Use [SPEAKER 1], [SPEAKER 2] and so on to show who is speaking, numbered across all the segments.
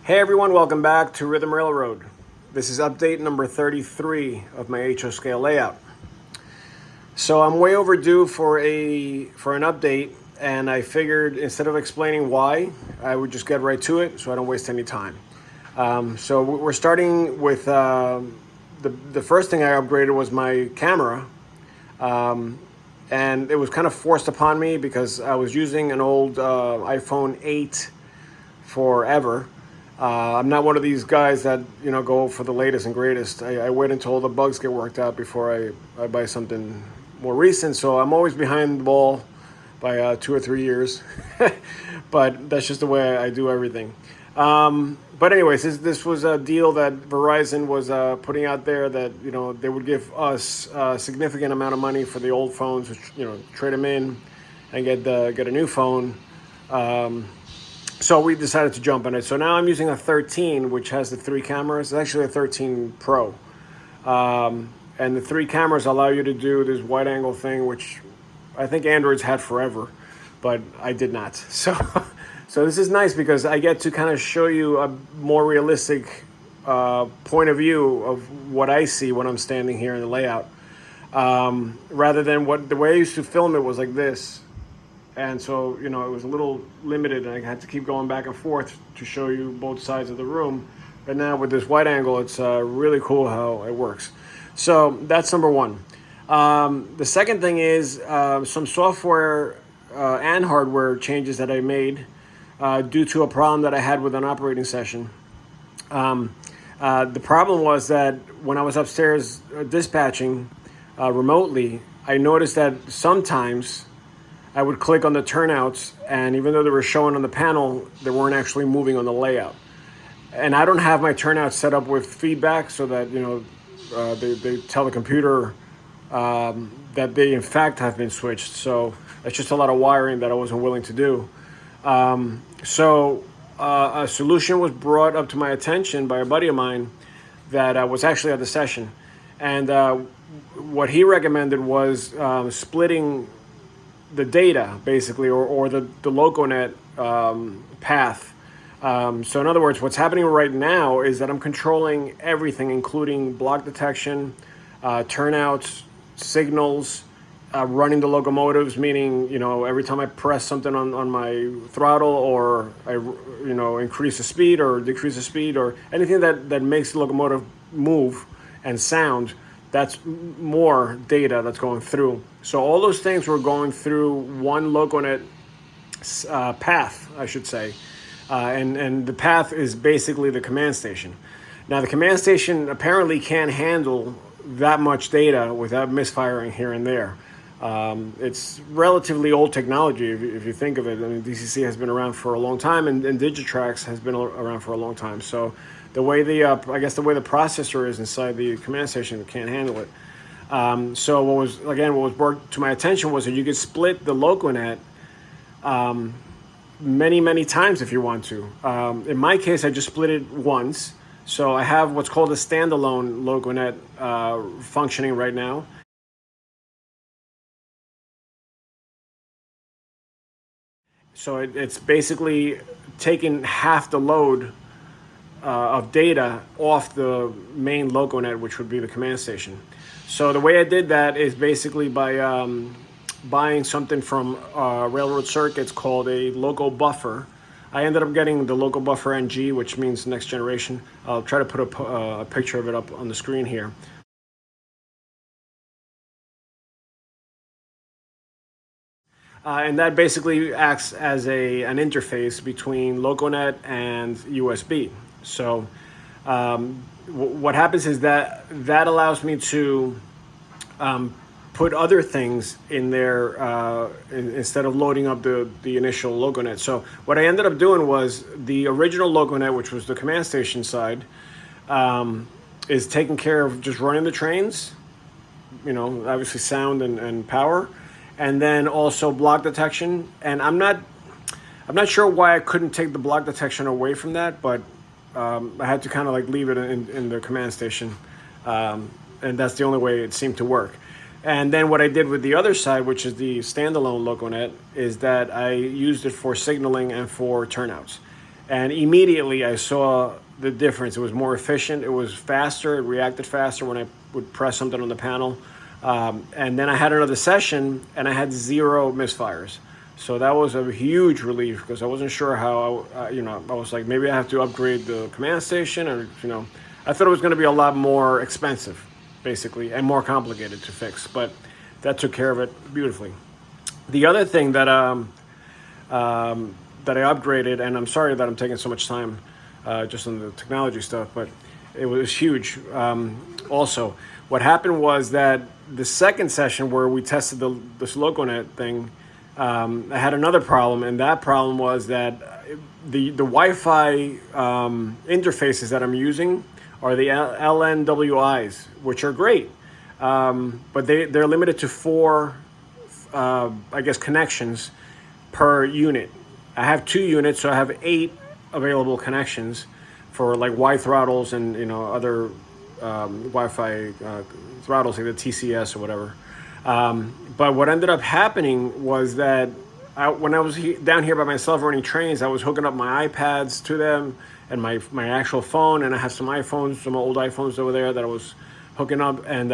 [SPEAKER 1] Hey everyone, welcome back to Rhythm Railroad. This is update number 33 of my HO scale layout. So I'm way overdue for an update, and I figured instead of explaining why, I would just get right to it so I don't waste any time. So we're starting with the first thing I upgraded was my camera. And it was kind of forced upon me because I was using an old iPhone 8 forever. I'm not one of these guys that go for the latest and greatest. I wait until all the bugs get worked out before I buy something more recent. So I'm always behind the ball by 2 or 3 years. But that's just the way I do everything. But anyways, this was a deal that Verizon was putting out there that they would give us a significant amount of money for the old phones, which trade them in and get a new phone. So we decided to jump on it. So now I'm using a 13, which has the 3 cameras. It's actually a 13 Pro. And the 3 cameras allow you to do this wide angle thing, which I think Androids had forever, but I did not. So this is nice because I get to kind of show you a more realistic point of view of what I see when I'm standing here in the layout. Rather than the way I used to film it was like this. And so, it was a little limited, and I had to keep going back and forth to show you both sides of the room. But now with this wide angle, it's really cool how it works. So that's number one. The second thing is some software and hardware changes that I made due to a problem that I had with an operating session. The problem was that when I was upstairs dispatching remotely, I noticed that sometimes I would click on the turnouts, and even though they were showing on the panel, they weren't actually moving on the layout. And I don't have my turnout set up with feedback so that they tell the computer that they in fact have been switched. So it's just a lot of wiring that I wasn't willing to do. So a solution was brought up to my attention by a buddy of mine that was actually at the session. And what he recommended was splitting the data, basically, or the LocoNet path. So in other words, what's happening right now is that I'm controlling everything, including block detection, turnouts, signals, running the locomotives, meaning, every time I press something on my throttle, or I, increase the speed or decrease the speed, or anything that makes the locomotive move and sound, that's more data that's going through. So all those things were going through one LocoNet path, I should say. And the path is basically the command station. Now, the command station apparently can't handle that much data without misfiring here and there. It's relatively old technology if you think of it. I mean, DCC has been around for a long time, and Digitrax has been around for a long time. So the way the processor is inside the command station can't handle it. So what was brought to my attention was that you could split the LocoNet many times if you want to. In my case, I just split it once. So I have what's called a standalone LocoNet functioning right now. So it's basically taking half the load of data off the main LocoNet, which would be the command station. So the way I did that is basically by buying something from Railroad Circuits called a Loco Buffer. I ended up getting the Loco Buffer NG, which means next generation. I'll try to put a picture of it up on the screen here. And that basically acts as an interface between LocoNet and USB. So what happens is that allows me to put other things in there instead of loading up the initial LocoNet. So what I ended up doing was the original LocoNet, which was the command station side, is taking care of just running the trains, obviously sound and power, and then also block detection. And I'm not sure why I couldn't take the block detection away from that, but I had to kind of leave it in the command station, and that's the only way it seemed to work. And then what I did with the other side, which is the standalone LocoNet, is that I used it for signaling and for turnouts. and immediately I saw the difference. It was more efficient. It was faster. It reacted faster when I would press something on the panel. And then I had another session, and I had 0 misfires. So that was a huge relief because I wasn't sure how, I was like, maybe I have to upgrade the command station, or, I thought it was going to be a lot more expensive, basically, and more complicated to fix. But that took care of it beautifully. The other thing that that I upgraded, and I'm sorry that I'm taking so much time just on the technology stuff, but it was huge. Also, what happened was that the second session where we tested this LocoNet thing, I had another problem, and that problem was that the Wi-Fi interfaces that I'm using are the LNWIs, which are great, but they're limited to 4, connections per unit. I have 2 units, so I have 8 available connections for like Y throttles and other Wi-Fi throttles like the TCS or whatever. But what ended up happening was that when I was down here by myself running trains, I was hooking up my iPads to them and my actual phone, and I have some iPhones, some old iPhones over there that I was hooking up, and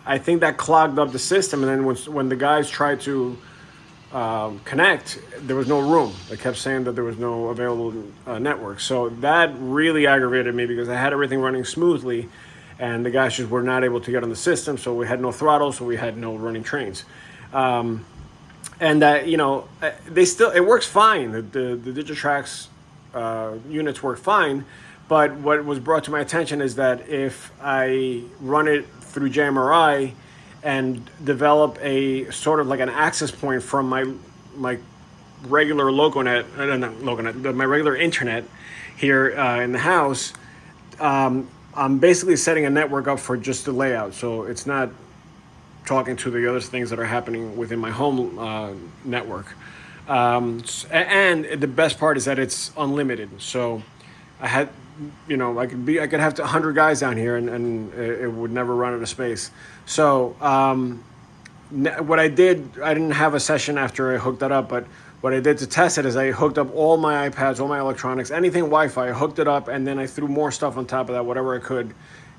[SPEAKER 1] I think that clogged up the system. And then when the guys tried to connect, there was no room. They kept saying that there was no available network. So that really aggravated me because I had everything running smoothly, and the guys just were not able to get on the system. So we had no throttle, so we had no running trains. It works fine. The Digitrax units work fine, but what was brought to my attention is that if I run it through JMRI and develop a sort of like an access point from my regular LocoNet, my regular internet here in the house, I'm basically setting a network up for just the layout. So it's not talking to the other things that are happening within my home network. And the best part is that it's unlimited. So I had, I could have 100 guys down here, and it would never run out of space. So what I did, I didn't have a session after I hooked that up, but what I did to test it is I hooked up all my iPads, all my electronics, anything Wi-Fi. I hooked it up, and then I threw more stuff on top of that, whatever I could.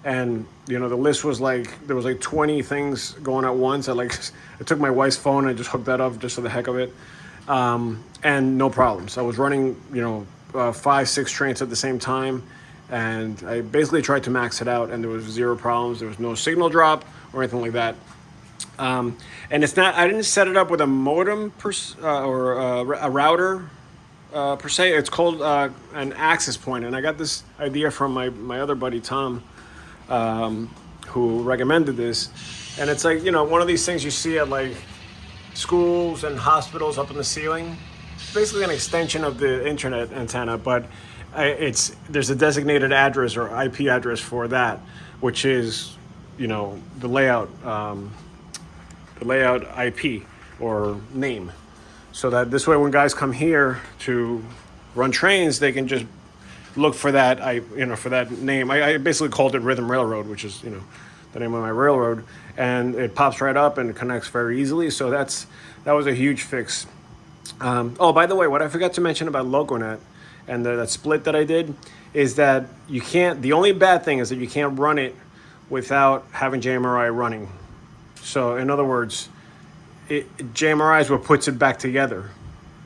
[SPEAKER 1] And the list was there was 20 things going at once. I took my wife's phone and I just hooked that up just for the heck of it, and no problems. I was running 5-6 trains at the same time, and I basically tried to max it out, and there was 0 problems. There was no signal drop or anything like that. And it's not. I didn't set it up with a modem or a router per se. It's called an access point, and I got this idea from my other buddy Tom, who recommended this. And it's one of these things you see at schools and hospitals up in the ceiling. It's basically an extension of the internet antenna, but there's a designated address or IP address for that, which is the layout IP or name, so that this way when guys come here to run trains, they can just look for that for that name. I basically called it Rhythm Railroad, which is the name of my railroad, and it pops right up and it connects very easily. So that was a huge fix. By the way, what I forgot to mention about LocoNet and that split that I did is that you can't. The only bad thing is that you can't run it without having JMRI running. So in other words, JMRI is what puts it back together,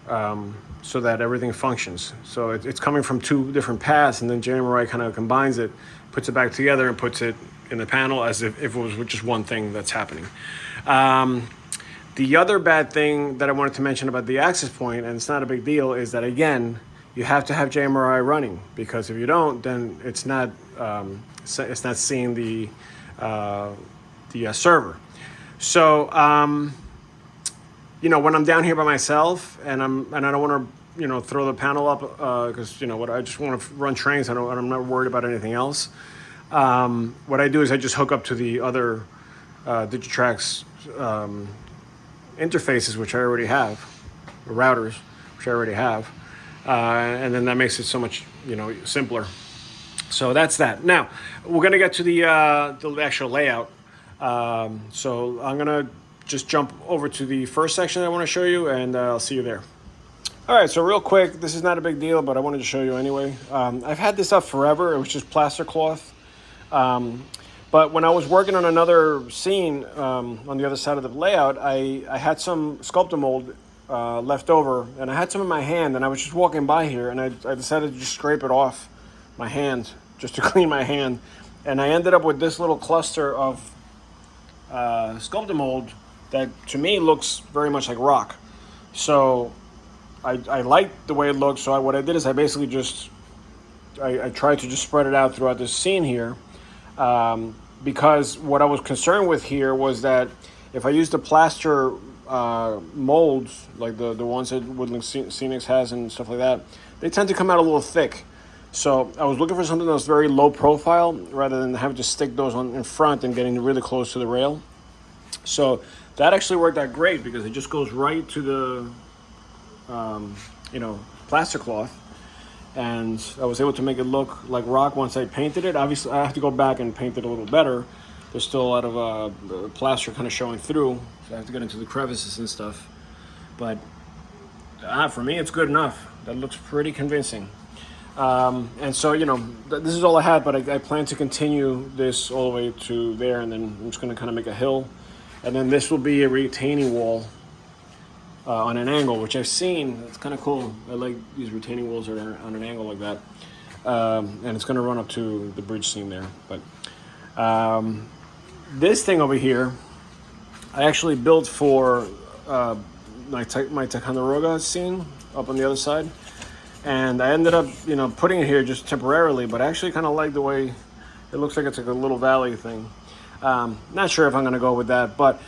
[SPEAKER 1] so that everything functions. So it's coming from 2 different paths, and then JMRI kind of combines it, puts it back together, and puts it in the panel as if it was just one thing that's happening. The other bad thing that I wanted to mention about the access point, and it's not a big deal, is that again, you have to have JMRI running, because if you don't, then it's not seeing the server. So when I'm down here by myself and I don't want to throw the panel up because I just want to run trains. I'm not worried about anything else. What I do is I just hook up to the other Digitrax interfaces, which I already have, routers, which I already have, and then that makes it so much simpler. So that's that. Now we're gonna get to the actual layout. So I'm gonna just jump over to the first section I want to show you, and I'll see you there. All right, so real quick, this is not a big deal, but I wanted to show you anyway. I've had this up forever. It was just plaster cloth. But when I was working on another scene on the other side of the layout, I had some sculptor mold left over, and I had some in my hand, and I was just walking by here, and I decided to just scrape it off my hand, just to clean my hand. And I ended up with this little cluster of sculptor mold that to me looks very much like rock. So I liked the way it looked, so what I did is I basically just I tried to just spread it out throughout this scene here, because what I was concerned with here was that if I used the plaster molds, like the ones that Woodland Scenics has and stuff like that, they tend to come out a little thick. So I was looking for something that was very low profile rather than having to stick those on in front and getting really close to the rail. So that actually worked out great because it just goes right to the plaster cloth, and I was able to make it look like rock once I painted it. Obviously, I have to go back and paint it a little better. There's still a lot of plaster kind of showing through, so I have to get into the crevices and stuff. But for me, it's good enough. That looks pretty convincing. And so, this is all I had, but I plan to continue this all the way to there, and then I'm just going to kind of make a hill. And then this will be a retaining wall on an angle, which I've seen. It's kind of cool. I like these retaining walls that are on an angle like that. And it's going to run up to the bridge scene there. But this thing over here, I actually built for my Ticonderoga scene up on the other side. And I ended up, putting it here just temporarily, but I actually kind of like the way it looks like it's like a little valley thing. Not sure if I'm going to go with that, but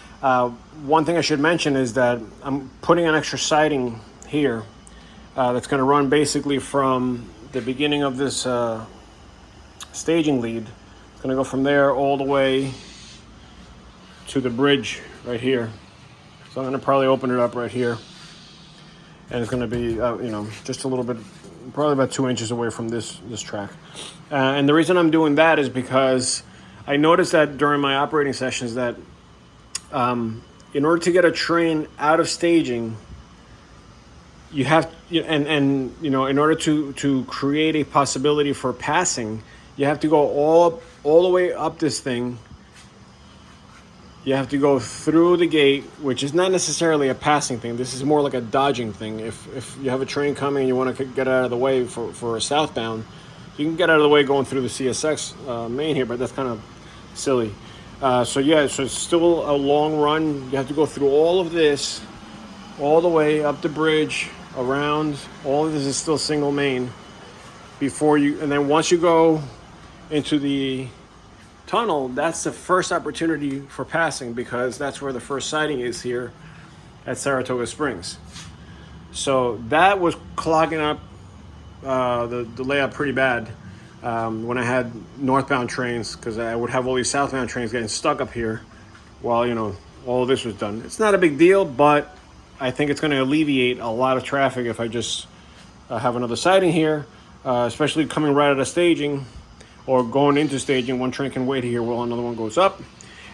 [SPEAKER 1] one thing I should mention is that I'm putting an extra siding here that's going to run basically from the beginning of this staging lead. It's going to go from there all the way to the bridge right here. So I'm going to probably open it up right here. And it's going to be, just a little bit, probably about 2 inches away from this track. And the reason I'm doing that is because I noticed that during my operating sessions that in order to get a train out of staging, you have, in order to create a possibility for passing, you have to go all the way up this thing. You have to go through the gate, which is not necessarily a passing thing. This is more like a dodging thing. If you have a train coming and you want to get out of the way for a southbound, you can get out of the way going through the CSX main here, but that's kind of silly. So it's still a long run. You have to go through all of this, all the way up the bridge, around. All of this is still single main and then once you go into the tunnel, that's the first opportunity for passing because that's where the first siding is here at Saratoga Springs. So that was clogging up the layout pretty bad when I had northbound trains, because I would have all these southbound trains getting stuck up here while all of this was done. It's not a big deal, but I think it's going to alleviate a lot of traffic if I just have another siding here, especially coming right out of staging. Or going into staging, one train can wait here while another one goes up.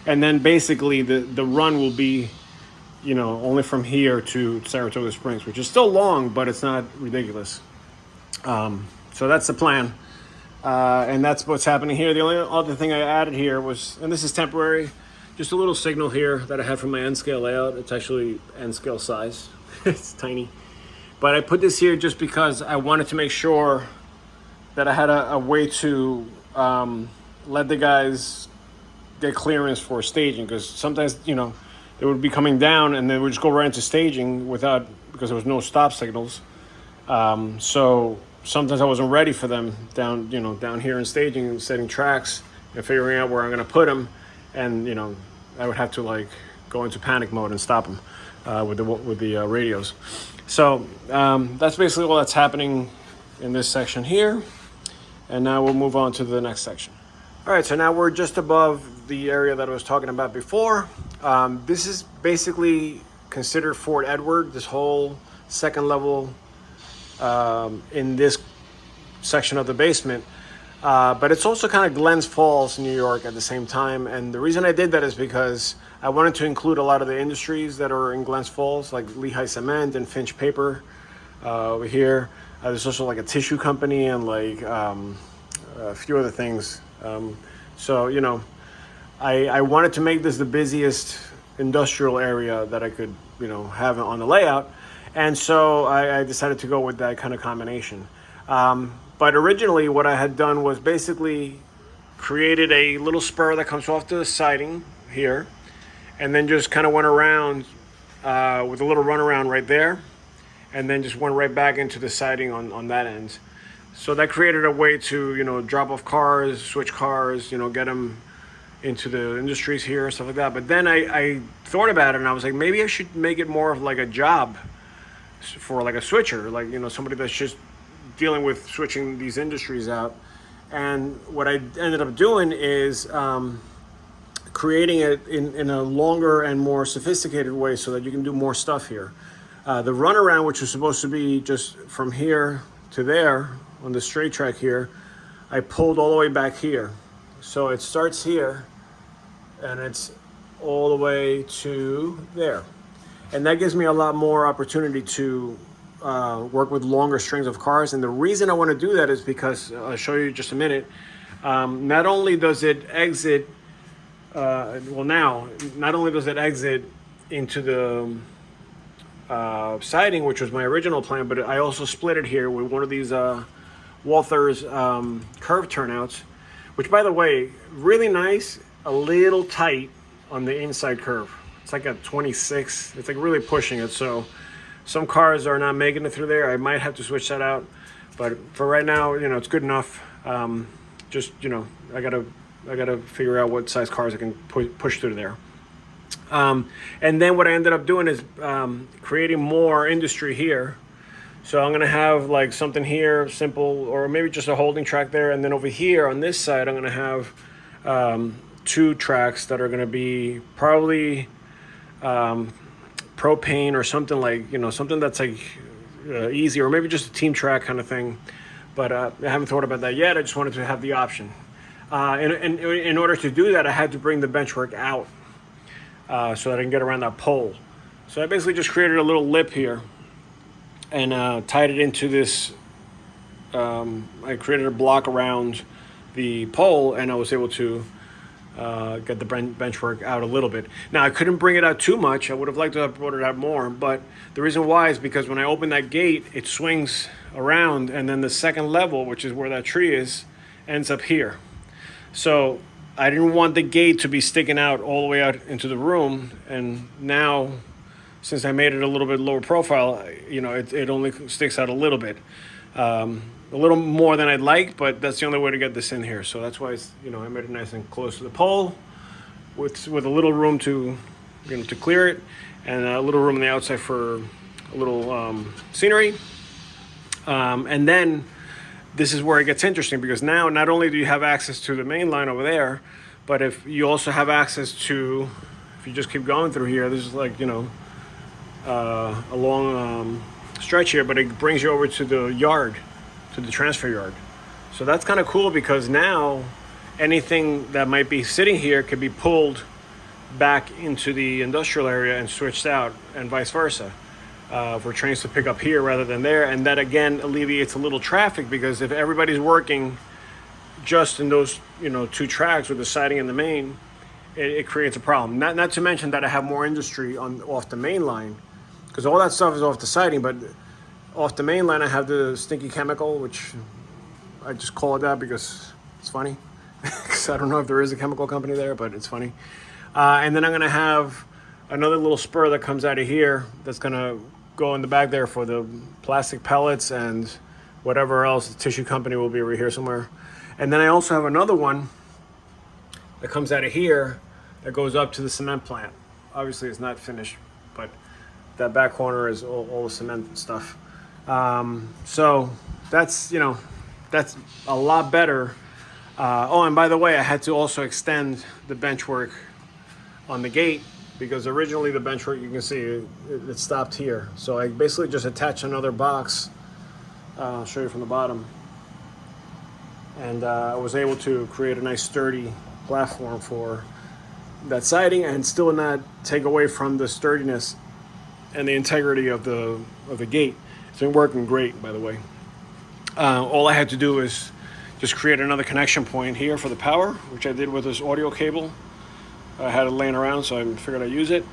[SPEAKER 1] And then basically the run will be, only from here to Saratoga Springs, which is still long, but it's not ridiculous. So that's the plan. And that's what's happening here. The only other thing I added here was, and this is temporary, just a little signal here that I had from my N-scale layout. It's actually N-scale size. It's tiny. But I put this here just because I wanted to make sure that I had a way to let the guys get clearance for staging, because sometimes they would be coming down and they would just go right into staging because there was no stop signals. So sometimes I wasn't ready for them down here in staging, setting tracks and figuring out where I'm going to put them, and I would have to go into panic mode and stop them with the radios. So that's basically all that's happening in this section here. And now we'll move on to the next section. All right, so now we're just above the area that I was talking about before. This is basically considered Fort Edward, this whole second level in this section of the basement. But it's also kind of Glens Falls, New York at the same time. And the reason I did that is because I wanted to include a lot of the industries that are in Glens Falls, like Lehigh Cement and Finch Paper. over here. There's also like a tissue company and like a few other things. So, you know, I wanted to make this the busiest industrial area that I could, you know, have on the layout. And so I decided to go with that kind of combination. But originally what I had done was basically created a little spur that comes off the siding here, and then just kind of went around with a little runaround right there, and then just went right back into the siding on that end. So that created a way to, you know, drop off cars, switch cars, you know, get them into the industries here and stuff like that. But then I thought about it and I was like, maybe I should make it more of like a job for like a switcher, like, you know, somebody that's just dealing with switching these industries out. And what I ended up doing is creating it in a longer and more sophisticated way so that you can do more stuff here. The runaround, which was supposed to be just from here to there on the straight track here, I pulled all the way back here. So it starts here and it's all the way to there. And that gives me a lot more opportunity to work with longer strings of cars. And the reason I want to do that is because, I'll show you in just a minute, not only does it exit, not only does it exit into the siding, which was my original plan, but I also split it here with one of these Walther's curve turnouts, which, by the way, really nice, a little tight on the inside curve. It's like a 26. It's like really pushing it. So some cars are not making it through there. I might have to switch that out, but for right now, you know, it's good enough. Just, you know, I gotta figure out what size cars I can push through there. And then what I ended up doing is creating more industry here. So I'm gonna have like something here, simple, or maybe just a holding track there, and then over here on this side, I'm gonna have 2 tracks that are gonna be probably propane or something, like, you know, something that's like easy, or maybe just a team track kind of thing. But I haven't thought about that yet. I just wanted to have the option. And in order to do that, I had to bring the benchwork out so that I can get around that pole. So I basically just created a little lip here and tied it into this. I created a block around the pole, and I was able to get the benchwork out a little bit. Now, I couldn't bring it out too much. I would have liked to have brought it out more, but the reason why is because when I open that gate, it swings around, and then the second level, which is where that tree is, ends up here. So I didn't want the gate to be sticking out all the way out into the room, and now, since I made it a little bit lower profile, you know, it only sticks out a little bit. A little more than I'd like, but that's the only way to get this in here. So that's why it's, you know, I made it nice and close to the pole with a little room to, you know, to clear it, and a little room on the outside for a little scenery. And then this is where it gets interesting, because now not only do you have access to the main line over there, but if you also have access to, if you just keep going through here, this is like, you know, a long stretch here, but it brings you over to the yard, to the transfer yard. So that's kind of cool, because now anything that might be sitting here could be pulled back into the industrial area and switched out, and vice versa, for trains to pick up here rather than there. And that again alleviates a little traffic, because if everybody's working just in those, you know, 2 tracks with the siding and the main, it creates a problem. Not to mention that I have more industry off the main line, because all that stuff is off the siding, but off the main line I have the stinky chemical, which I just call it that because it's funny. Because I don't know if there is a chemical company there, but it's funny. And then I'm gonna have another little spur that comes out of here that's gonna go in the back there for the plastic pellets and whatever else. The tissue company will be over here somewhere. And then I also have another one that comes out of here that goes up to the cement plant. Obviously it's not finished, but that back corner is all the cement stuff. So that's, you know, that's a lot better. Oh, and by the way, I had to also extend the benchwork on the gate, because originally the benchwork, you can see it stopped here. So I basically just attached another box. I'll show you from the bottom. And I was able to create a nice sturdy platform for that siding, and still not take away from the sturdiness and the integrity of the gate. It's been working great, by the way. All I had to do is just create another connection point here for the power, which I did with this audio cable. I had it laying around, so I figured I'd use it.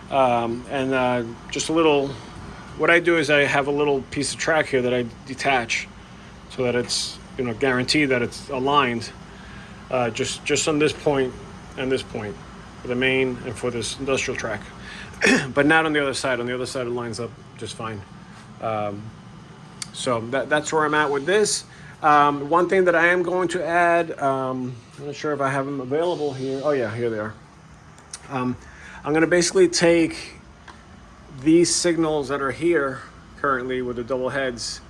[SPEAKER 1] Just a little, what I do is I have a little piece of track here that I detach so that it's, guaranteed that it's aligned just on this point and this point for the main and for this industrial track. But not on the other side. On the other side, it lines up just fine. So that's where I'm at with this. One thing that I am going to add, I'm not sure if I have them available here. Oh yeah, here they are. I'm going to basically take these signals that are here currently with the double heads.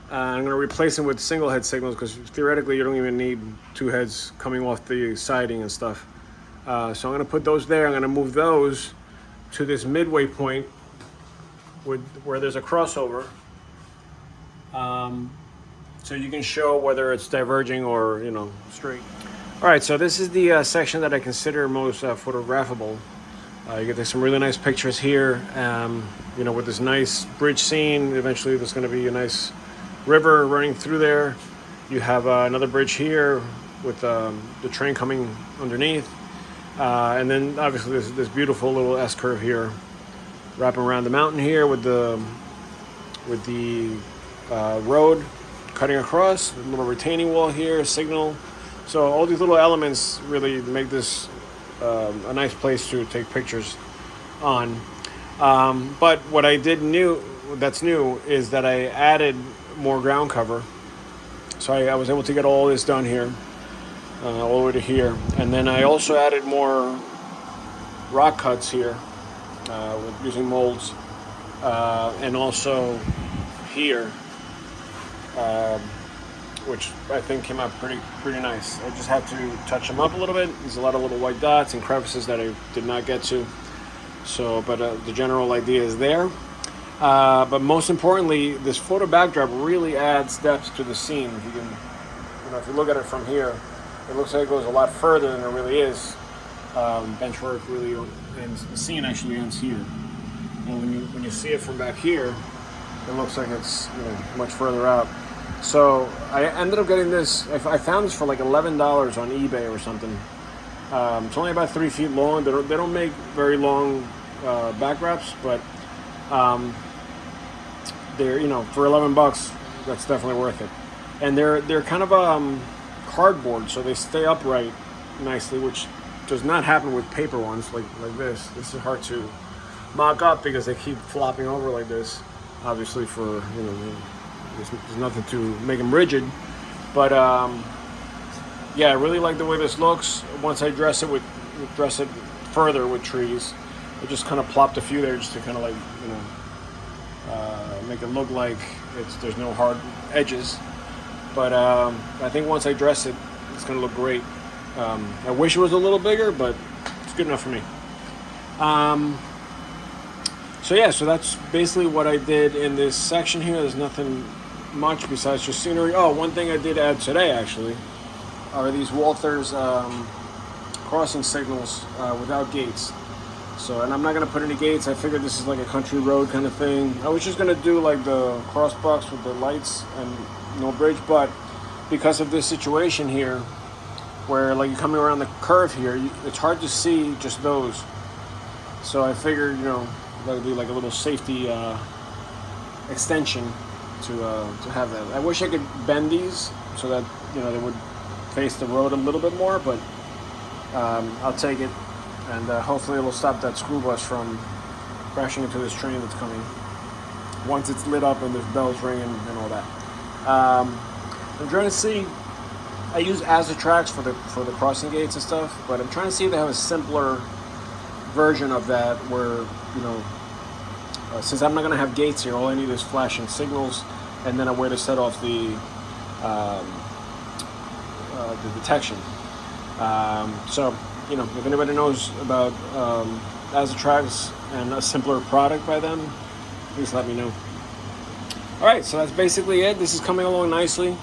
[SPEAKER 1] I'm going to replace them with single head signals because theoretically you don't even need two heads coming off the siding and stuff. So I'm going to put those there. I'm going to move those to this midway point where there's a crossover. So you can show whether it's diverging or, straight. All right, so this is the section that I consider most photographable. You get some really nice pictures here, with this nice bridge scene. Eventually there's going to be a nice river running through there. You have another bridge here with the train coming underneath. And then obviously there's this beautiful little S-curve here, wrapping around the mountain here with the road cutting across, a little retaining wall here, signal. So all these little elements really make this a nice place to take pictures on. But what I did that's new is that I added more ground cover. So I was able to get all this done here, all the way to here. And then I also added more rock cuts here using molds, and also here, which I think came out pretty nice. I just had to touch them up a little bit. There's a lot of little white dots and crevices that I did not get to. So, but the general idea is there. But most importantly, this photo backdrop really adds depth to the scene. If you can, if you look at it from here, it looks like it goes a lot further than it really is. Benchwork really ends, the scene actually ends here. And when you see it from back here, it looks like it's much further out. So I ended up getting this. I found this for like $11 on eBay or something. It's only about 3 feet long. They don't make very long backdrops, but they're for $11, that's definitely worth it. And they're kind of cardboard, so they stay upright nicely, which does not happen with paper ones like this. This is hard to mock up because they keep flopping over like this. Obviously, for there's nothing to make them rigid, but yeah, I really like the way this looks. Once I dress it further with trees, I just kind of plopped a few there just to kind of make it look like there's no hard edges. But I think once I dress it, it's going to look great. I wish it was a little bigger, but it's good enough for me. So that's basically what I did in this section here. There's nothing much besides just scenery. Oh, one thing I did add today actually are these Walther's crossing signals without gates. So, and I'm not going to put any gates. I figured this is like a country road kind of thing. I was just going to do like the cross box with the lights and no bridge, but because of this situation here where like you're coming around the curve here, it's hard to see just those. So I figured, that would be like a little safety extension to have that. I wish I could bend these so that they would face the road a little bit more, but I'll take it, and hopefully it'll stop that school bus from crashing into this train that's coming once it's lit up and there's bells ringing and all that. I'm trying to see. I use Azatrax for the crossing gates and stuff, but I'm trying to see if they have a simpler version of that where since I'm not going to have gates here, all I need is flashing signals and then a way to set off the detection. So if anybody knows about Azatrax and a simpler product by them, please let me know. All right, so that's basically it. This is coming along nicely.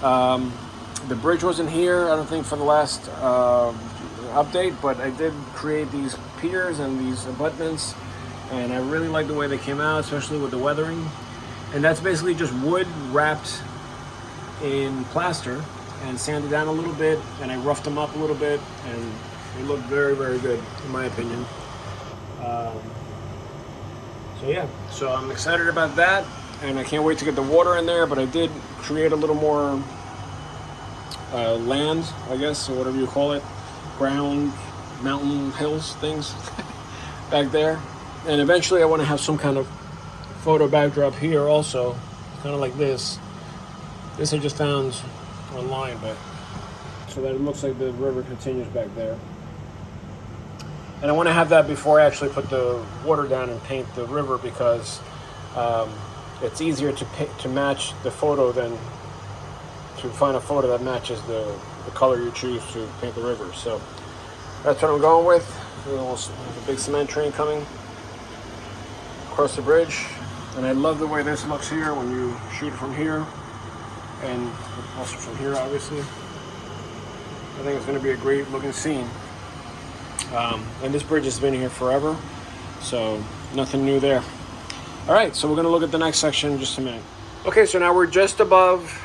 [SPEAKER 1] The bridge wasn't here, I don't think, for the last update, but I did create these piers and these abutments, and I really like the way they came out, especially with the weathering. And that's basically just wood wrapped in plaster and sanded down a little bit, and I roughed them up a little bit, and they look very, very good in my opinion. So yeah, so I'm excited about that, and I can't wait to get the water in there. But I did create a little more land, I guess, or whatever you call it, ground, mountain, hills, things back there. And eventually I want to have some kind of photo backdrop here also, kind of like this. This I just found online, but so that it looks like the river continues back there. And I want to have that before I actually put the water down and paint the river, because it's easier to match the photo than to find a photo that matches the color you choose to paint the river. So that's what I'm going with. There's a big cement train coming across the bridge, and I love the way this looks here when you shoot it from here, and also from here, obviously. I think it's going to be a great looking scene. And this bridge has been here forever, so nothing new there. All right, so we're going to look at the next section in just a minute. Okay, so now we're just above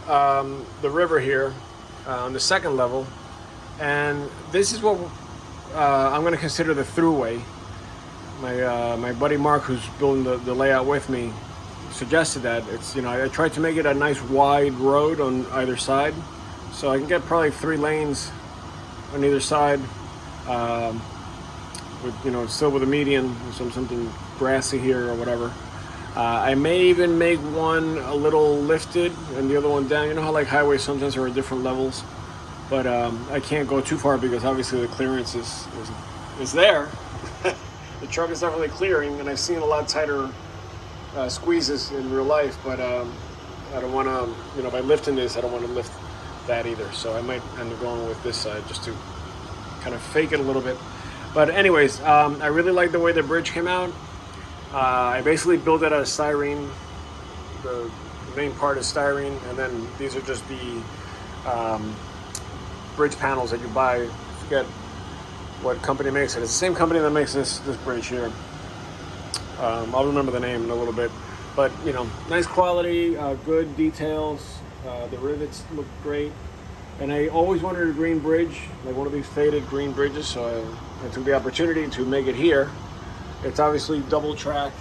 [SPEAKER 1] the river here on the second level, and this is what I'm going to consider the throughway. My buddy Mark, who's building the layout with me, suggested that. It's, you know, I tried to make it a nice wide road on either side, so I can get probably 3 lanes on either side, with, you know, still with a median, something grassy here or whatever. I may even make one a little lifted and the other one down. You know how like highways sometimes are at different levels, but I can't go too far because obviously the clearance is there. The truck is not really clearing, and I've seen a lot tighter squeezes in real life, but I don't want to, you know, by lifting this, I don't want to lift that either. So I might end up going with this side just to kind of fake it a little bit. But anyways, I really like the way the bridge came out. I basically built it out of styrene. The main part is styrene, and then these are just the bridge panels that you buy. I forget what company makes it. It's the same company that makes this bridge here. I'll remember the name in a little bit. But, you know, nice quality, good details. The rivets look great. And I always wanted a green bridge, like one of these faded green bridges, so I took the opportunity to make it here. It's obviously double track,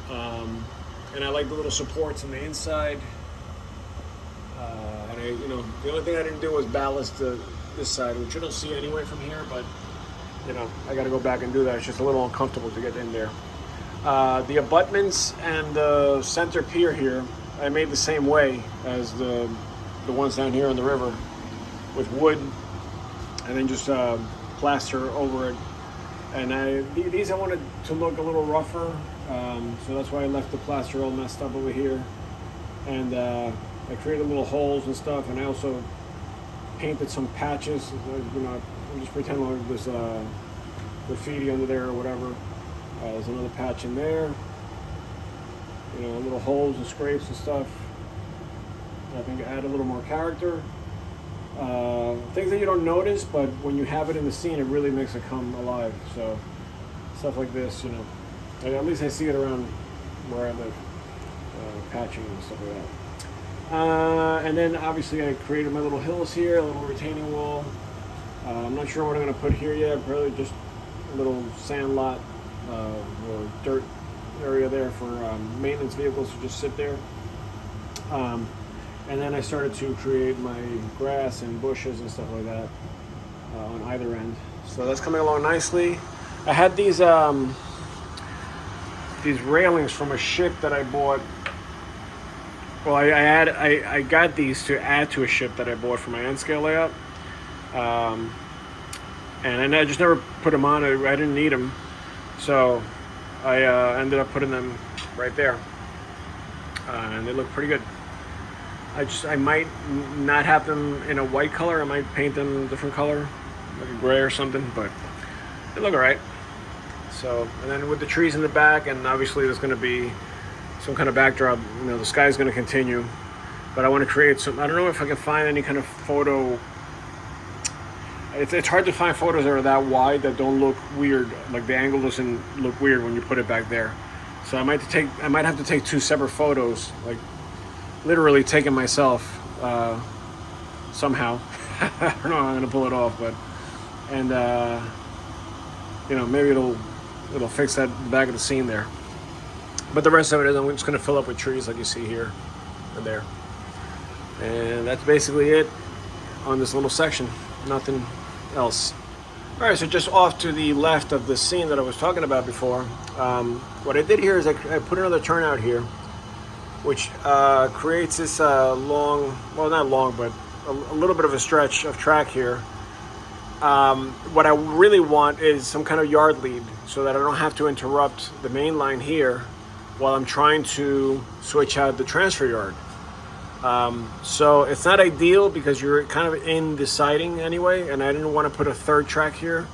[SPEAKER 1] and I like the little supports on the inside. And you know, the only thing I didn't do was ballast this side, which you don't see anyway from here, but you know, I got to go back and do that. It's just a little uncomfortable to get in there. The abutments and the center pier here, I made the same way as the ones down here on the river, with wood, and then just plaster over it. And these I wanted to look a little rougher, so that's why I left the plaster all messed up over here. And I created little holes and stuff, and I also painted some patches. You know, I'm just pretending like there's graffiti under there or whatever. There's another patch in there. You know, little holes and scrapes and stuff. I think add a little more character. Things that you don't notice, but when you have it in the scene, it really makes it come alive. So stuff like this, you know, at least I see it around where I live, patching and stuff like that. And then obviously I created my little hills here, a little retaining wall. I'm not sure what I'm going to put here yet. Probably just a little sand lot or dirt area there for maintenance vehicles to just sit there. And then I started to create my grass and bushes and stuff like that on either end. So that's coming along nicely. I had these railings from a ship that I bought. Well, I got these to add to a ship that I bought for my N-scale layout. And I just never put them on. I didn't need them. So I ended up putting them right there. And they look pretty good. I might not have them in a white color. I might paint them a different color, like a gray or something, but they look all right. So, and then with the trees in the back, and obviously there's going to be some kind of backdrop. You know, the sky's going to continue, but I want to create some. I don't know if I can find any kind of photo. It's hard to find photos that are that wide that don't look weird. Like the angle doesn't look weird when you put it back there. So I might have to take two separate photos, like literally taking myself somehow. I don't know how I'm gonna pull it off, but maybe it'll fix that back of the scene there. But the rest of it is I'm just gonna fill up with trees like you see here and there. And that's basically it on this little section. Nothing else. All right, so just off to the left of the scene that I was talking about before, what I did here is I put another turnout here, which creates this long, well, not long, but a little bit of a stretch of track here. What I really want is some kind of yard lead so that I don't have to interrupt the main line here while I'm trying to switch out the transfer yard. So it's not ideal because you're kind of in the siding anyway, and I didn't want to put a third track here.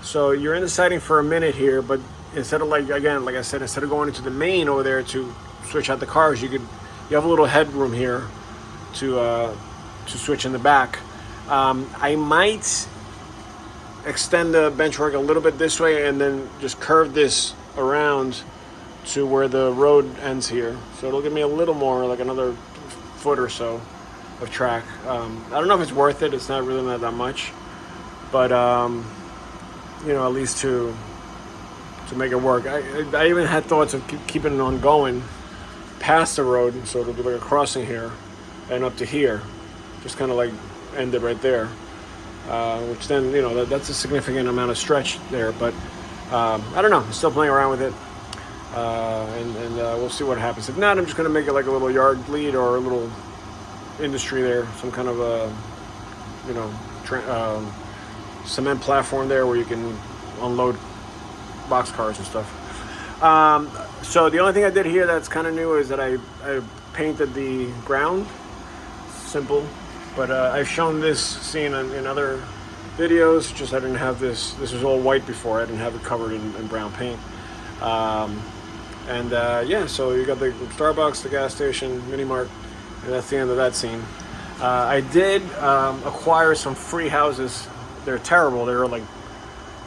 [SPEAKER 1] So you're in the siding for a minute here, but instead of like I said, instead of going into the main over there to switch out the cars, you have a little headroom here to switch in the back. I might extend the benchwork a little bit this way and then just curve this around to where the road ends here. So it'll give me a little more, like another foot or so of track. I don't know if it's worth it. It's not really not that much, but at least to make it work. I even had thoughts of keeping it on going past the road, so it'll be like a crossing here and up to here, just kind of like end it right there, which then that's a significant amount of stretch there. But I don't know. I'm still playing around with it. And we'll see what happens. If not, I'm just going to make it like a little yard lead or a little industry there, some kind of a, cement platform there where you can unload box cars and stuff. So the only thing I did here that's kind of new is that I painted the ground. Simple, but I've shown this scene in other videos. Just I didn't have this. This was all white before. I didn't have it covered in brown paint. So you got the Starbucks, the gas station, mini mart, and that's the end of that scene. I did acquire some free houses. They're terrible. They're like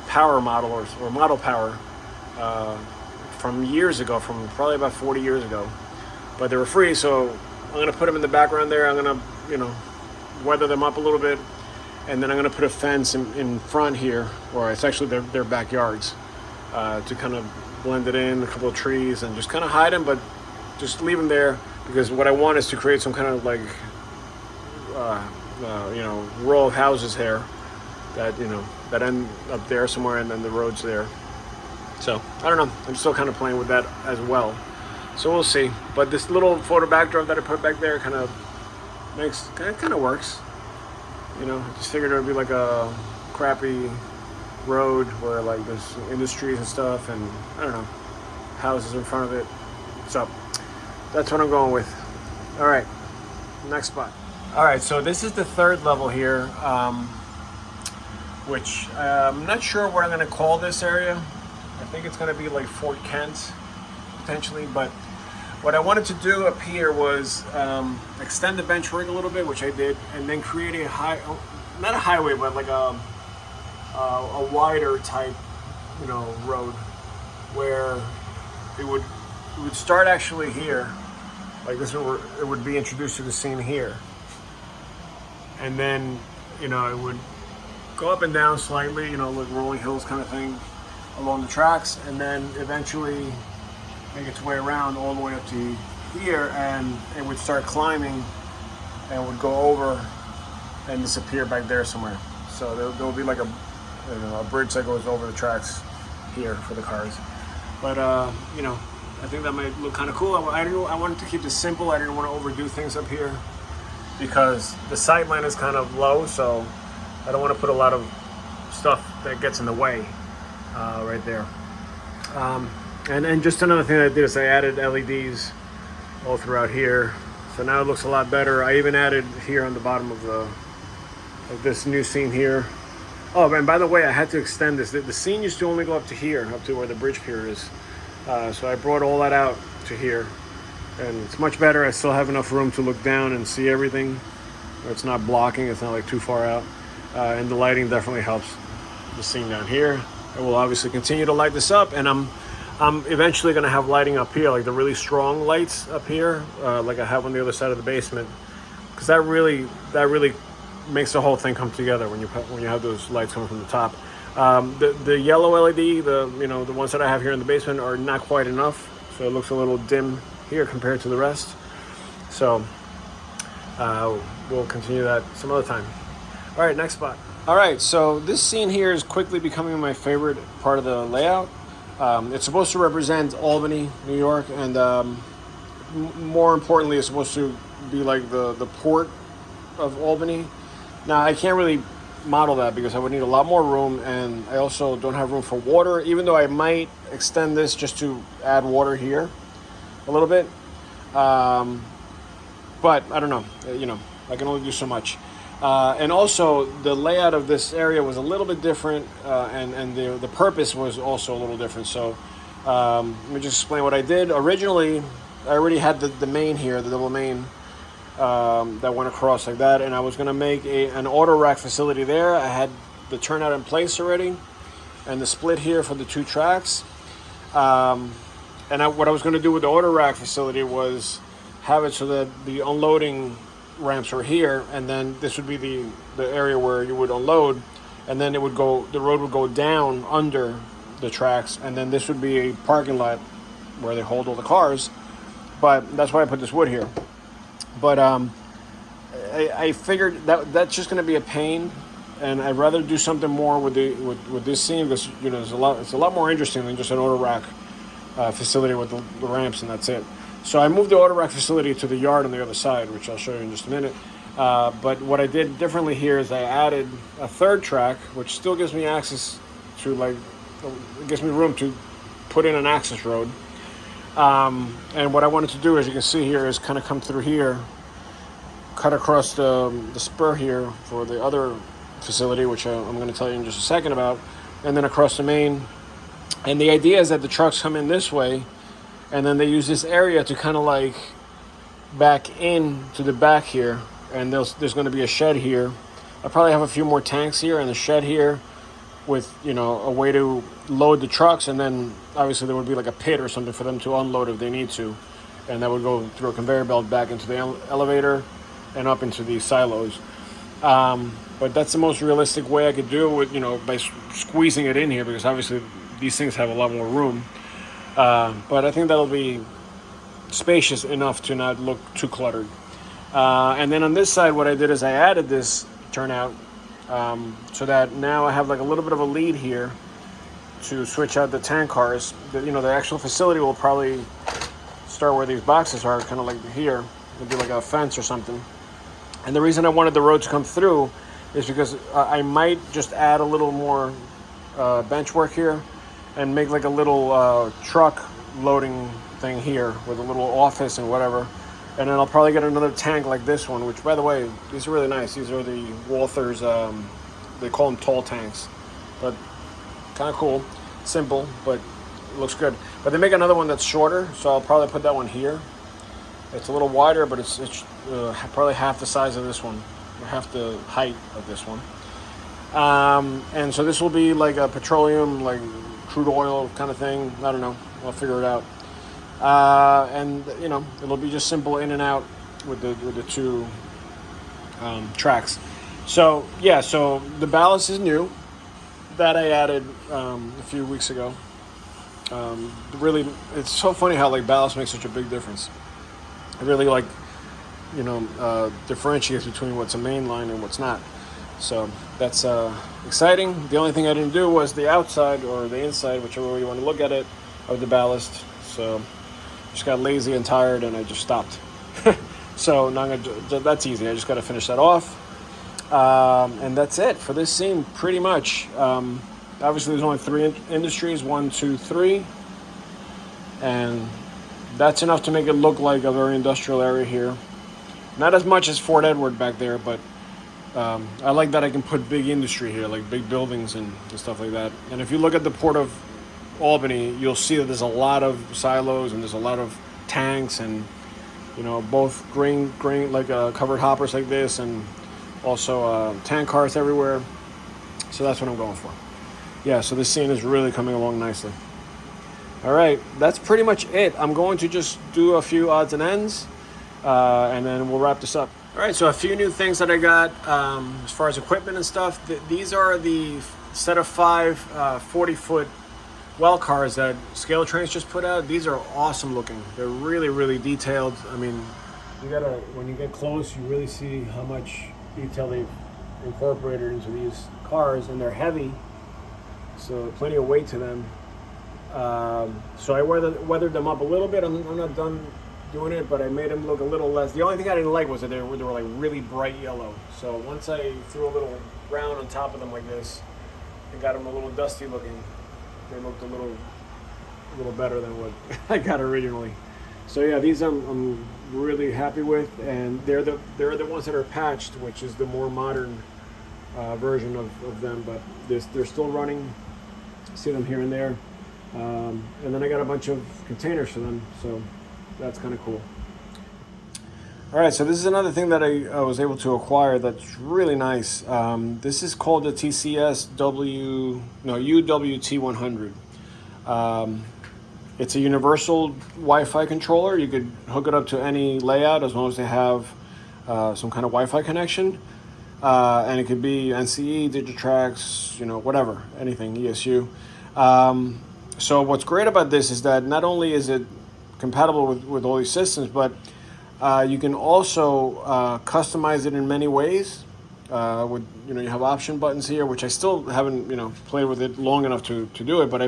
[SPEAKER 1] power model or model power from years ago, from probably about 40 years ago. But they were free, so I'm going to put them in the background there. I'm going to, weather them up a little bit. And then I'm going to put a fence in front here, or it's actually their backyards, to kind of blend it in, a couple of trees, and just kind of hide them, but just leave them there, because what I want is to create some kind of like, row of houses here that end up there somewhere, and then the road's there. So I don't know. I'm still kind of playing with that as well. So we'll see. But this little photo backdrop that I put back there kind of works. I just figured it would be like a crappy road where like there's industries and stuff, and I don't know, houses in front of it. So that's what I'm going with. All right, next spot. All right, so this is the third level here, which I'm not sure what I'm going to call this area. I think it's going to be like Fort Kent potentially, but what I wanted to do up here was extend the bench rig a little bit, which I did, and then create not a highway, but like a wider type, road, where it would start actually here, like this. It would be introduced to the scene here, and then it would go up and down slightly, like rolling hills kind of thing along the tracks, and then eventually make its way around all the way up to here, and it would start climbing and would go over and disappear back there somewhere. So there'll be like a bridge that goes over the tracks here for the cars. But I think that might look kind of cool. I wanted to keep this simple. I didn't want to overdo things up here because the sight line is kind of low, so I don't want to put a lot of stuff that gets in the way right there. And just another thing I did is I added LEDs all throughout here, so now it looks a lot better. I even added here on the bottom of this new scene here. Oh, and by the way, I had to extend this. The scene used to only go up to here, up to where the bridge pier is. So I brought all that out to here, and it's much better. I still have enough room to look down and see everything. It's not blocking. It's not like too far out, and the lighting definitely helps the scene down here. I will obviously continue to light this up, and I'm I'm eventually going to have lighting up here, like the really strong lights up here, like I have on the other side of the basement, because that really makes the whole thing come together when you have those lights coming from the top. The yellow LED, the ones that I have here in the basement are not quite enough, so it looks a little dim here compared to the rest. So we'll continue that some other time. All right, next spot. All right, so this scene here is quickly becoming my favorite part of the layout. It's supposed to represent Albany, New York, and more importantly, it's supposed to be like the port of Albany. Now, I can't really model that because I would need a lot more room, and I also don't have room for water, even though I might extend this just to add water here a little bit. But I don't know, I can only do so much. And also, the layout of this area was a little bit different, and the purpose was also a little different. So let me just explain what I did. Originally, I already had the main here, the double main, that went across like that, and I was going to make an auto rack facility there. I had the turnout in place already, and the split here for the 2 tracks. And what I was going to do with the auto rack facility was have it so that the unloading ramps were here, and then this would be the area where you would unload, and then the road would go down under the tracks, and then this would be a parking lot where they hold all the cars. But that's why I put this wood here. But I figured that's just going to be a pain, and I'd rather do something more with this scene, because it's a lot more interesting than just an auto rack facility with the ramps and that's it. So I moved the auto rack facility to the yard on the other side, which I'll show you in just a minute. But what I did differently here is I added a 3rd track, which still gives me access to it gives me room to put in an access road. And what I wanted to do, as you can see here, is kind of come through here, cut across the spur here for the other facility, which I'm going to tell you in just a second about, and then across the main. And the idea is that the trucks come in this way, and then they use this area to kind of like back in to the back here, and there's going to be a shed here. I'll probably have a few more tanks here and a shed here with a way to load the trucks, and then obviously there would be like a pit or something for them to unload if they need to, and that would go through a conveyor belt back into the elevator and up into these silos. But that's the most realistic way I could do it with, by squeezing it in here, because obviously these things have a lot more room. But I think that'll be spacious enough to not look too cluttered. And then on this side, what I did is I added this turnout, so that now I have like a little bit of a lead here to switch out the tank cars. The actual facility will probably start where these boxes are, kind of like here. It'll be like a fence or something. And the reason I wanted the road to come through is because I might just add a little more bench work here and make like a little truck loading thing here with a little office and whatever. And then I'll probably get another tank like this one, which, by the way, these are really nice. These are the Walthers, they call them tall tanks. But kind of cool, simple, but it looks good. But they make another one that's shorter, so I'll probably put that one here. It's a little wider, but it's probably half the size of this one, or half the height of this one. And so this will be like a petroleum, like crude oil kind of thing. I don't know. I'll figure it out. And it'll be just simple in and out with the 2 tracks. So yeah, so the ballast is new that I added a few weeks ago. Really, it's so funny how like ballast makes such a big difference. It really differentiates between what's a main line and what's not. So that's exciting. The only thing I didn't do was the outside or the inside, whichever way you want to look at it, of the ballast. So just got lazy and tired, and I just stopped. So now that's easy. I just got to finish that off, and that's it for this scene, pretty much. Obviously, there's only 3 industries: 1, 2, 3, and that's enough to make it look like a very industrial area here. Not as much as Fort Edward back there, but I like that I can put big industry here, like big buildings and stuff like that. And if you look at the Port of Albany, you'll see that there's a lot of silos and there's a lot of tanks and both grain like covered hoppers like this, and also tank cars everywhere. So that's what I'm going for. Yeah, so this scene is really coming along nicely. All right, that's pretty much it. I'm going to just do a few odds and ends, and then we'll wrap this up. All right, so a few new things that I got as far as equipment and stuff. These are the set of five 40-foot well cars that Scale Trains just put out. These are awesome looking. They're really, really detailed. I mean, when you get close, you really see how much detail they've incorporated into these cars, and they're heavy, so plenty of weight to them. So I weathered them up a little bit. I'm not done doing it, but I made them look a little less. The only thing I didn't like was that they were like really bright yellow. So once I threw a little brown on top of them like this, and got them a little dusty looking, they looked a little better than what I got originally. So yeah, these I'm really happy with, and they're the ones that are patched, which is the more modern version of them. But they're still running. See them here and there. And then I got a bunch of containers for them, so that's kind of cool. All right, so this is another thing that I was able to acquire that's really nice. This is called the UWT100. It's a universal Wi-Fi controller. You could hook it up to any layout as long as they have some kind of Wi-Fi connection. And it could be NCE, Digitrax, whatever, anything, ESU. So what's great about this is that not only is it compatible with all these systems, but you can also customize it in many ways. You have option buttons here, which I still haven't played with it long enough to do it, but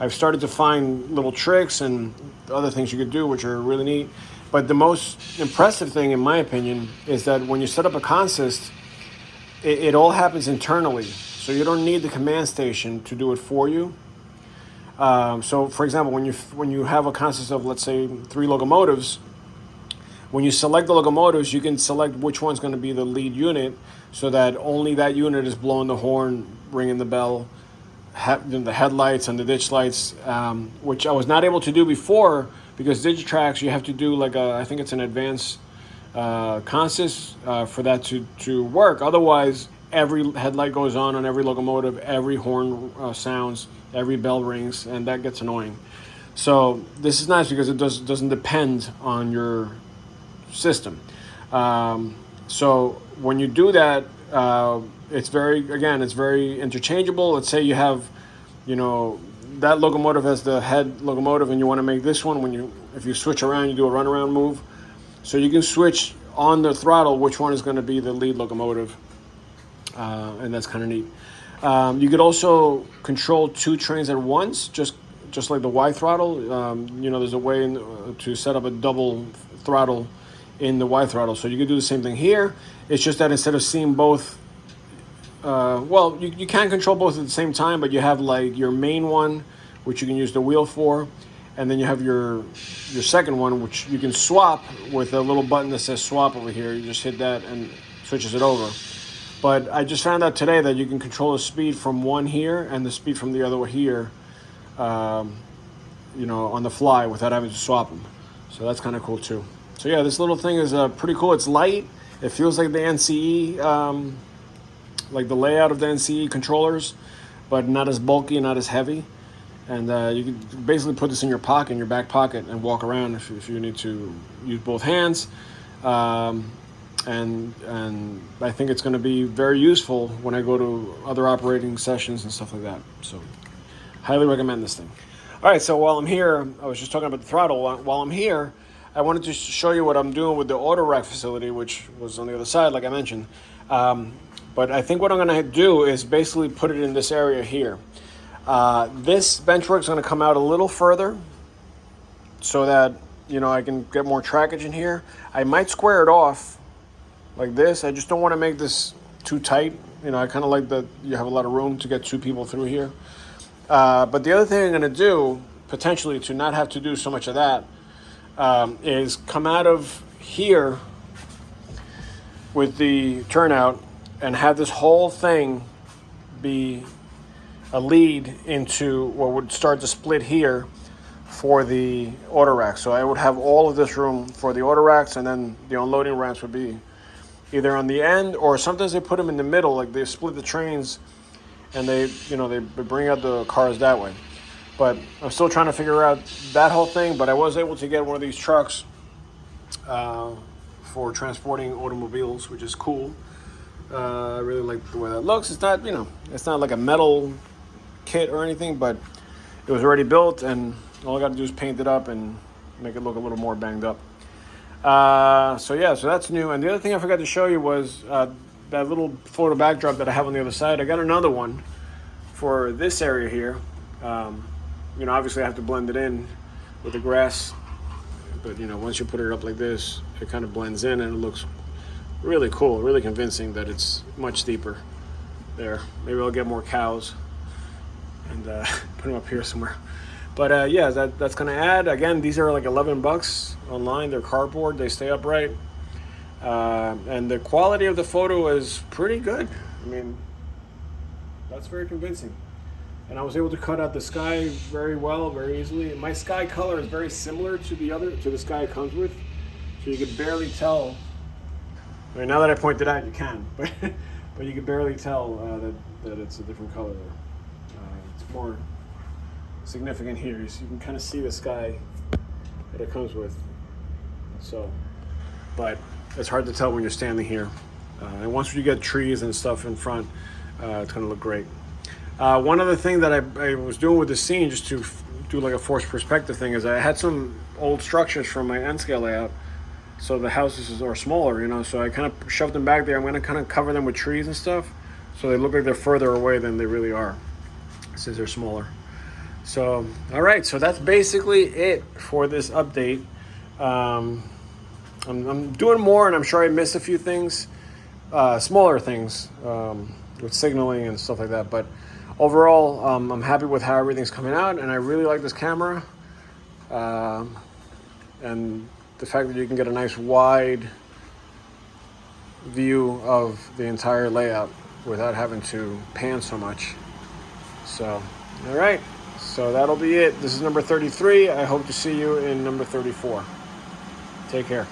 [SPEAKER 1] I've started to find little tricks and other things you could do, which are really neat. But the most impressive thing, in my opinion, is that when you set up a consist, it all happens internally. So you don't need the command station to do it for you. So, for example, when you have a consist of, let's say, 3 locomotives, when you select the locomotives, you can select which one's going to be the lead unit, so that only that unit is blowing the horn, ringing the bell, the headlights and the ditch lights, which I was not able to do before, because Digitrax, you have to do I think it's an advanced consist for that to work. Otherwise, every headlight goes on every locomotive, every horn sounds, every bell rings, and that gets annoying. So this is nice because it doesn't depend on your system. So when you do that, it's very interchangeable. Let's say you have, that locomotive as the head locomotive, and you want to make this one, if you switch around, you do a runaround move. So you can switch on the throttle which one is going to be the lead locomotive, and that's kind of neat. You could also control 2 trains at once, just like the Y throttle. There's a way to set up a double throttle in the Y throttle. So you could do the same thing here. It's just that instead of seeing both, you can control both at the same time, but you have your main one, which you can use the wheel for, and then you have your second one, which you can swap with a little button that says swap over here. You just hit that and switches it over. But I just found out today that you can control the speed from one here and the speed from the other here, on the fly without having to swap them. So that's kind of cool too. So yeah, this little thing is pretty cool. It's light. It feels like the NCE, like the layout of the NCE controllers, but not as bulky and not as heavy. And you can basically put this in your pocket, in your back pocket, and walk around if you need to use both hands. And I think it's going to be very useful when I go to other operating sessions and stuff like that. So highly recommend this thing. All right, so while I'm here, I was just talking about the throttle. While I'm here, I wanted to show you what I'm doing with the auto rack facility, which was on the other side, like I mentioned. But I think what I'm going to do is basically put it in this area here. This benchwork is going to come out a little further so that, I can get more trackage in here. I might square it off like this. I just don't want to make this too tight. I kind of like that you have a lot of room to get 2 people through here. But the other thing I'm going to do, potentially to not have to do so much of that, is come out of here with the turnout and have this whole thing be a lead into what would start to split here for the auto rack. So I would have all of this room for the auto racks, and then the unloading ramps would be either on the end, or sometimes they put them in the middle, like they split the trains and they bring out the cars that way. But I'm still trying to figure out that whole thing. But I was able to get one of these trucks for transporting automobiles, which is cool. I really like the way that looks. It's not, it's not like a metal kit or anything, but it was already built, and all I got to do is paint it up and make it look a little more banged up. So that's new. And the other thing I forgot to show you was that little photo backdrop that I have on the other side. I got another one for this area here. Obviously I have to blend it in with the grass, but once you put it up like this, it kind of blends in and it looks really cool, really convincing that it's much steeper there. Maybe I'll get more cows and put them up here somewhere. But that's gonna add. Again, these are like $11 online. They're cardboard. They stay upright, and the quality of the photo is pretty good. I mean, that's very convincing. And I was able to cut out the sky very well, very easily. My sky color is very similar to the sky it comes with, so you could barely tell. I mean, now that I pointed out, you can, but you can barely tell that it's a different color there. It's more significant here, so you can kind of see the sky that it comes with. So, but it's hard to tell when you're standing here. And once you get trees and stuff in front, it's going to look great. One other thing that I was doing with the scene, just to do like a forced perspective thing, is I had some old structures from my N-scale layout. So the houses are smaller, so I kind of shoved them back there. I'm going to kind of cover them with trees and stuff, so they look like they're further away than they really are, since they're smaller. So, all right, so that's basically it for this update. I'm doing more, and I'm sure I missed a few things, smaller things, with signaling and stuff like that. But overall, I'm happy with how everything's coming out, and I really like this camera. And the fact that you can get a nice wide view of the entire layout without having to pan so much. So, all right. So that'll be it. This is number 33. I hope to see you in number 34. Take care.